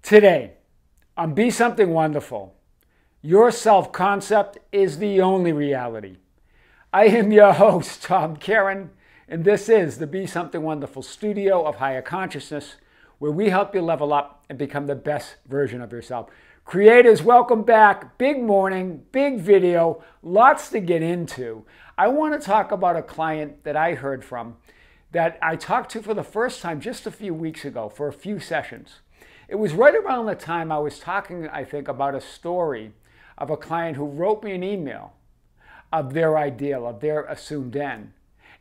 Today, on Be Something Wonderful, your self-concept is the only reality. I am your host, Kearin, and this is the Be Something Wonderful studio of higher consciousness, where we help you level up and become the best version of yourself. Creators, welcome back. Big morning, big video, lots to get into. I want to talk about a client that I heard from that I talked to for the first time just a few weeks ago for a few sessions. It was right around the time I was talking, I think, about a story of a client who wrote me an email of their ideal, of their assumed end,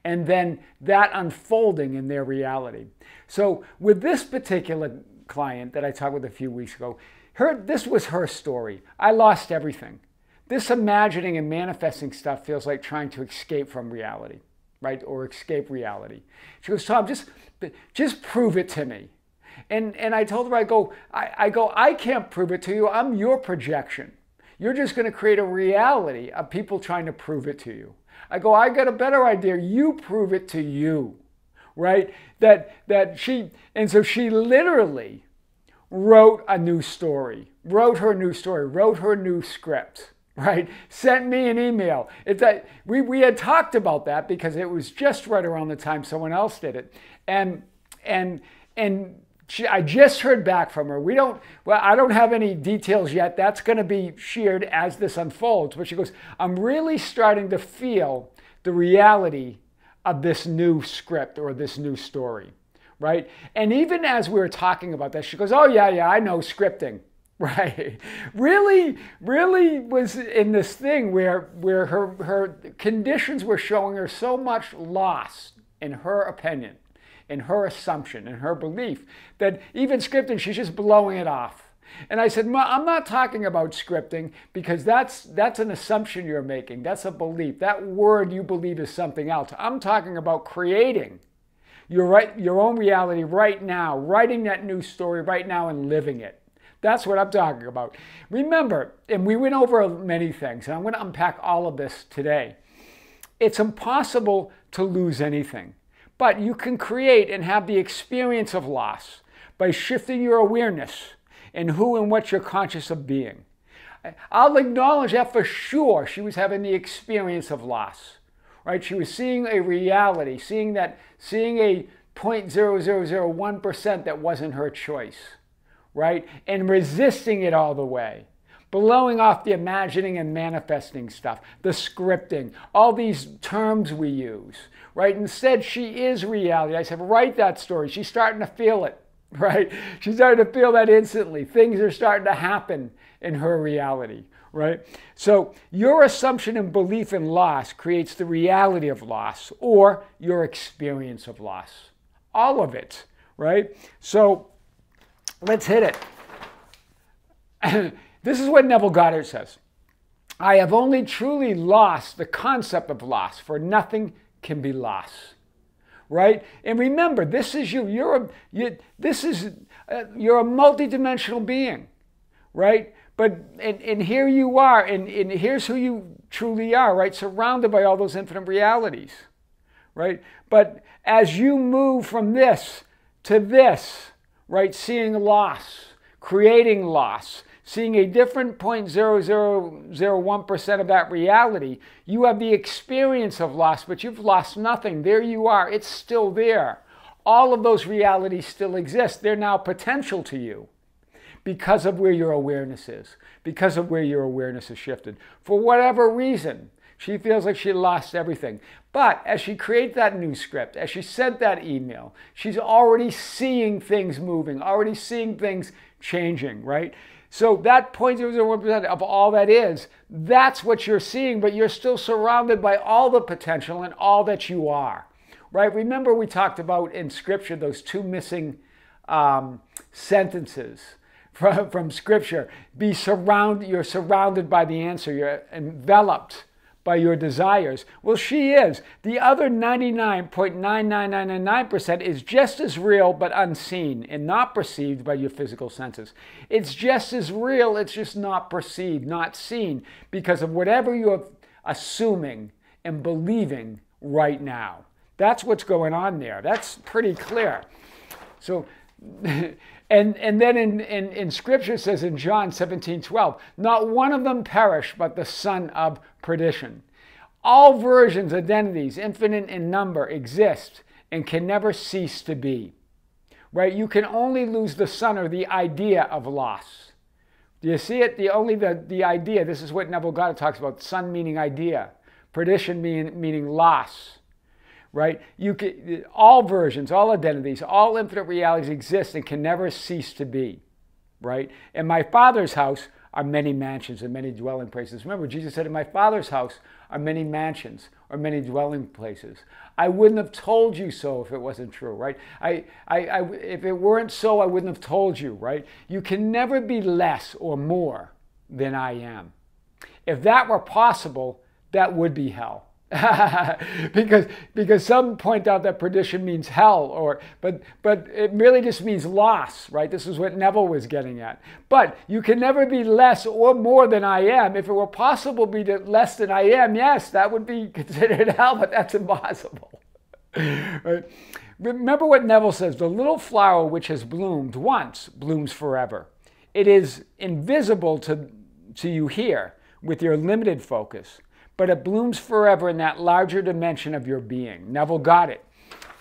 and then that unfolding in their reality. So with this particular client that I talked with a few weeks ago, this was her story. I lost everything. This imagining and manifesting stuff feels like trying to escape from reality, right? Or escape reality. She goes, Tom, just prove it to me. And I told her, I can't prove it to you. I'm your projection. You're just going to create a reality of people trying to prove it to you. I got a better idea. You prove it to you, right? And so she literally wrote a new story, wrote her new script, right? Sent me an email. We had talked about that because it was just right around the time someone else did it. I just heard back from her. I don't have any details yet. That's going to be shared as this unfolds. But she goes, I'm really starting to feel the reality of this new script or this new story, right? And even as we were talking about that, she goes, oh, yeah, I know scripting, right? Really was in this thing where her conditions were showing her so much loss in her opinion, in her assumption, in her belief, that even scripting, she's just blowing it off. And I said, I'm not talking about scripting because that's an assumption you're making. That's a belief. That word you believe is something else. I'm talking about creating your own reality right now, writing that new story right now and living it. That's what I'm talking about. Remember, and we went over many things, and I'm going to unpack all of this today. It's impossible to lose anything. But you can create and have the experience of loss by shifting your awareness in who and what you're conscious of being. I'll acknowledge that for sure she was having the experience of loss, right? She was seeing a reality, seeing a 0.0001% that wasn't her choice, right? And resisting it all the way. Blowing off the imagining and manifesting stuff, the scripting, all these terms we use, right? Instead, she is reality. I said, write that story. She's starting to feel it, right? She's starting to feel that instantly. Things are starting to happen in her reality, right? So your assumption and belief in loss creates the reality of loss or your experience of loss. All of it, right? So let's hit it. This is what Neville Goddard says. I have only truly lost the concept of loss, for nothing can be lost. Right? And remember, this is you. You're a multidimensional being, right? And here you are, and here's who you truly are, right? Surrounded by all those infinite realities, right? But as you move from this to this, right, seeing loss, creating loss, seeing a different 0.0001% of that reality, you have the experience of loss, but you've lost nothing. There you are. It's still there. All of those realities still exist. They're now potential to you because of where your awareness is, because of where your awareness has shifted. For whatever reason, she feels like she lost everything. But as she creates that new script, as she sent that email, she's already seeing things moving, already seeing things changing, right? So that 0.001% of all that is, that's what you're seeing, but you're still surrounded by all the potential and all that you are, right? Remember we talked about in Scripture those two missing sentences from Scripture. You're surrounded by the answer. You're enveloped by your desires. Well, she is. The other 99.99999% is just as real but unseen and not perceived by your physical senses. It's just as real, it's just not perceived, not seen because of whatever you're assuming and believing right now. That's what's going on there. That's pretty clear. So And then in Scripture it says in John 17:12, not one of them perish, but the son of perdition. All versions, identities, infinite in number, exist and can never cease to be. Right? You can only lose the son, or the idea of loss. Do you see it? The idea. This is what Neville Goddard talks about. Son meaning idea. Perdition meaning loss. Right? All versions, all identities, all infinite realities exist and can never cease to be. Right? In my Father's house are many mansions and many dwelling places. Remember, Jesus said, in my Father's house are many mansions or many dwelling places. I wouldn't have told you so if it wasn't true, right? If it weren't so, I wouldn't have told you, right? You can never be less or more than I am. If that were possible, that would be hell. because some point out that perdition means hell, but it really just means loss, right? This is what Neville was getting at. But you can never be less or more than I am. If it were possible to be less than I am, yes, that would be considered hell, but that's impossible. Right? Remember what Neville says, the little flower which has bloomed once blooms forever. It is invisible to you here with your limited focus, but it blooms forever in that larger dimension of your being. Neville got it.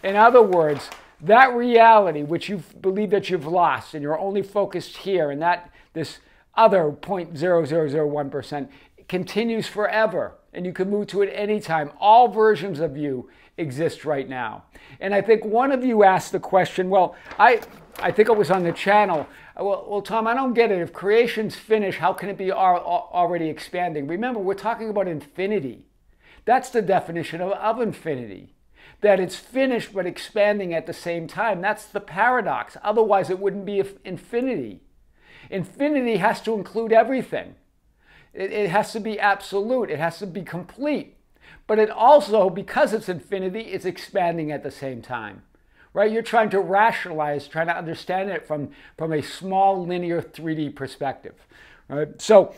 In other words, that reality which you believe that you've lost and you're only focused here, and that this other 0.0001% continues forever, and you can move to it anytime. All versions of you exist right now. And I think one of you asked the question, well, I think it was on the channel, well, Tom, I don't get it. If creation's finished, how can it be already expanding? Remember, we're talking about infinity. That's the definition of infinity. That it's finished but expanding at the same time. That's the paradox. Otherwise, it wouldn't be infinity. Infinity has to include everything. It has to be absolute. It has to be complete. But it also, because it's infinity, it's expanding at the same time. Right? You're trying to rationalize, trying to understand it from a small linear 3D perspective. Right? So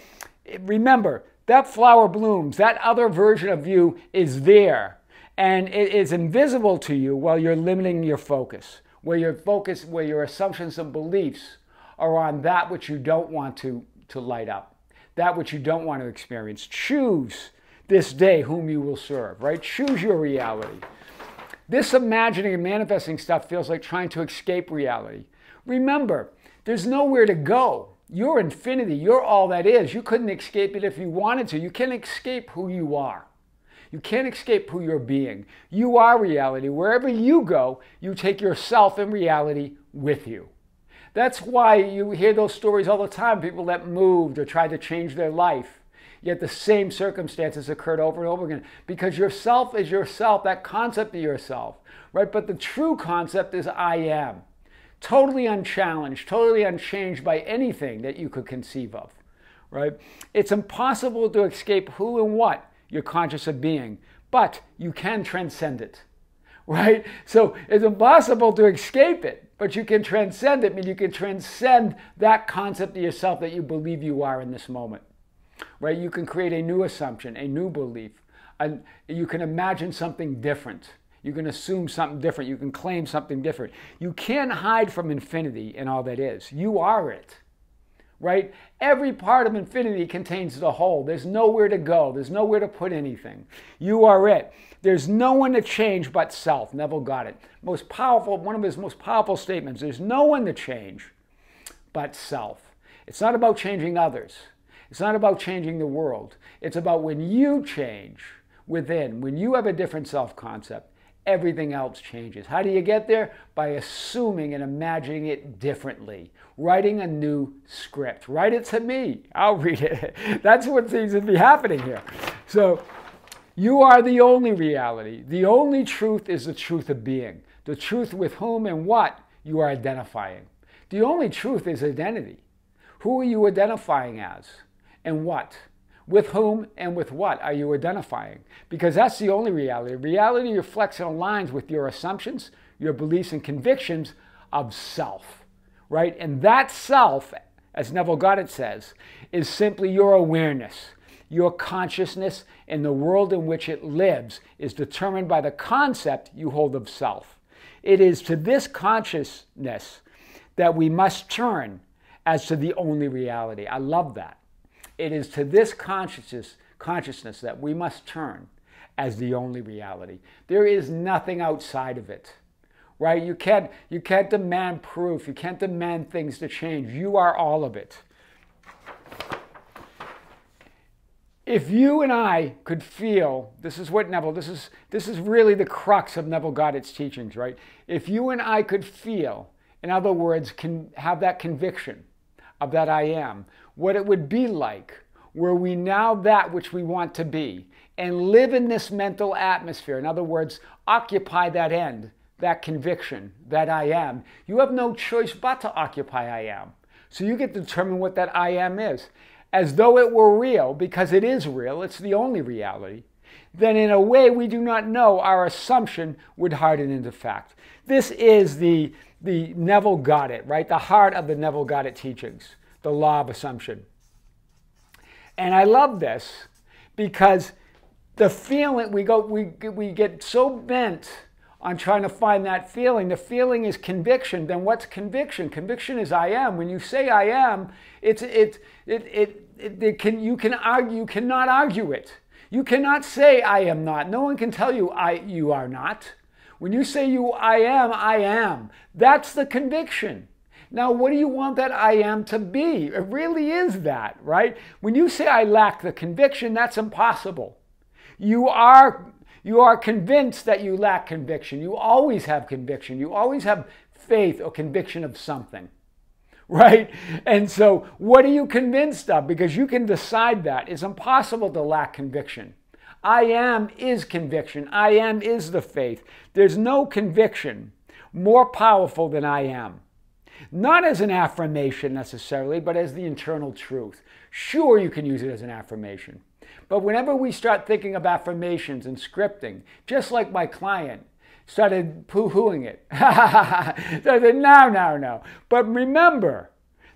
remember, that flower blooms, that other version of you is there, and it is invisible to you while you're limiting your focus, where your assumptions and beliefs are on that which you don't want to light up, that which you don't want to experience. Choose this day whom you will serve, right? Choose your reality. This imagining and manifesting stuff feels like trying to escape reality. Remember, there's nowhere to go. You're infinity. You're all that is. You couldn't escape it if you wanted to. You can't escape who you are. You can't escape who you're being. You are reality. Wherever you go, you take yourself and reality with you. That's why you hear those stories all the time, people that moved or tried to change their life. Yet the same circumstances occurred over and over again. Because yourself is yourself, that concept of yourself, right? But the true concept is I am. Totally unchallenged, totally unchanged by anything that you could conceive of, right? It's impossible to escape who and what you're conscious of being, but you can transcend it, right? So it's impossible to escape it, but you can transcend it. I mean, you can transcend that concept of yourself that you believe you are in this moment. Right? You can create a new assumption, a new belief. And you can imagine something different. You can assume something different. You can claim something different. You can't hide from infinity and all that is. You are it. Right? Every part of infinity contains the whole. There's nowhere to go. There's nowhere to put anything. You are it. There's no one to change but self. Neville got it. Most powerful, one of his most powerful statements. There's no one to change but self. It's not about changing others. It's not about changing the world. It's about when you change within, when you have a different self-concept, everything else changes. How do you get there? By assuming and imagining it differently. Writing a new script. Write it to me. I'll read it. That's what seems to be happening here. So you are the only reality. The only truth is the truth of being. The truth with whom and what you are identifying. The only truth is identity. Who are you identifying as? And what? With whom and with what are you identifying? Because that's the only reality. Reality reflects and aligns with your assumptions, your beliefs and convictions of self, right? And that self, as Neville Goddard says, is simply your awareness. Your consciousness and the world in which it lives is determined by the concept you hold of self. It is to this consciousness that we must turn as to the only reality. I love that. It is to this consciousness that we must turn as the only reality. There is nothing outside of it, right? You can't demand proof. You can't demand things to change. You are all of it. If you and I could feel, this is what Neville, this is really the crux of Neville Goddard's teachings, right? If you and I could feel, in other words, can have that conviction of that I am, what it would be like were we now that which we want to be and live in this mental atmosphere. In other words, occupy that end, that conviction that I am. You have no choice but to occupy I am. So you get to determine what that I am is. As though it were real, because it is real, it's the only reality, then in a way we do not know, our assumption would harden into fact. This is the Neville Goddard, right? The heart of the Neville Goddard teachings, the law of assumption. And I love this because the feeling, we get so bent on trying to find that feeling. The feeling is conviction. Then what's conviction? Conviction is I am. When you say I am, you cannot argue it. You cannot say I am not. No one can tell you you are not. When you say I am. That's the conviction. Now, what do you want that I am to be? It really is that, right? When you say I lack the conviction, that's impossible. You are convinced that you lack conviction. You always have conviction. You always have faith or conviction of something, right? And so what are you convinced of? Because you can decide that. It's impossible to lack conviction. I am is conviction. I am is the faith. There's no conviction more powerful than I am. Not as an affirmation necessarily, but as the internal truth. Sure, you can use it as an affirmation. But whenever we start thinking of affirmations and scripting, just like my client started poo-hooing it. So I said, no. But remember,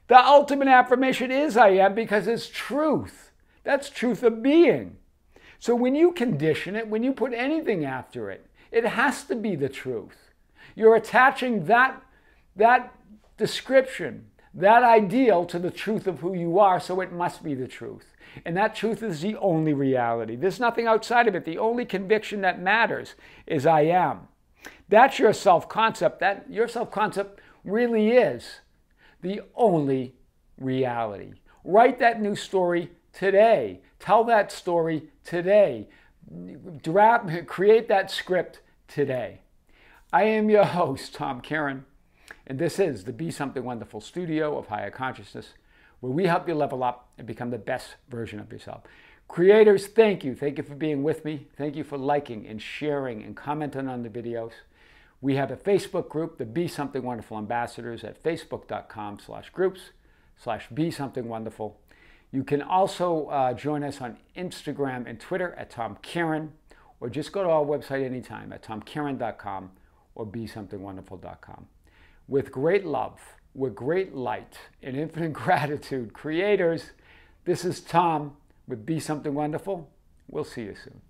the ultimate affirmation is I am because it's truth. That's truth of being. So when you condition it, when you put anything after it, it has to be the truth. You're attaching that description, that ideal to the truth of who you are, so it must be the truth. And that truth is the only reality. There's nothing outside of it. The only conviction that matters is I am. That's your self-concept. Your self-concept really is the only reality. Write that new story today. Tell that story today. Create that script today. I am your host, Tom Kearin, and this is the Be Something Wonderful studio of higher consciousness, where we help you level up and become the best version of yourself. Creators, thank you. Thank you for being with me. Thank you for liking and sharing and commenting on the videos. We have a Facebook group, the Be Something Wonderful Ambassadors, at facebook.com/groups/Be Something Wonderful. You can also join us on Instagram and Twitter at Tom Kearin, or just go to our website anytime at tomkearin.com or besomethingwonderful.com. With great love, with great light and infinite gratitude, creators, this is Tom with Be Something Wonderful. We'll see you soon.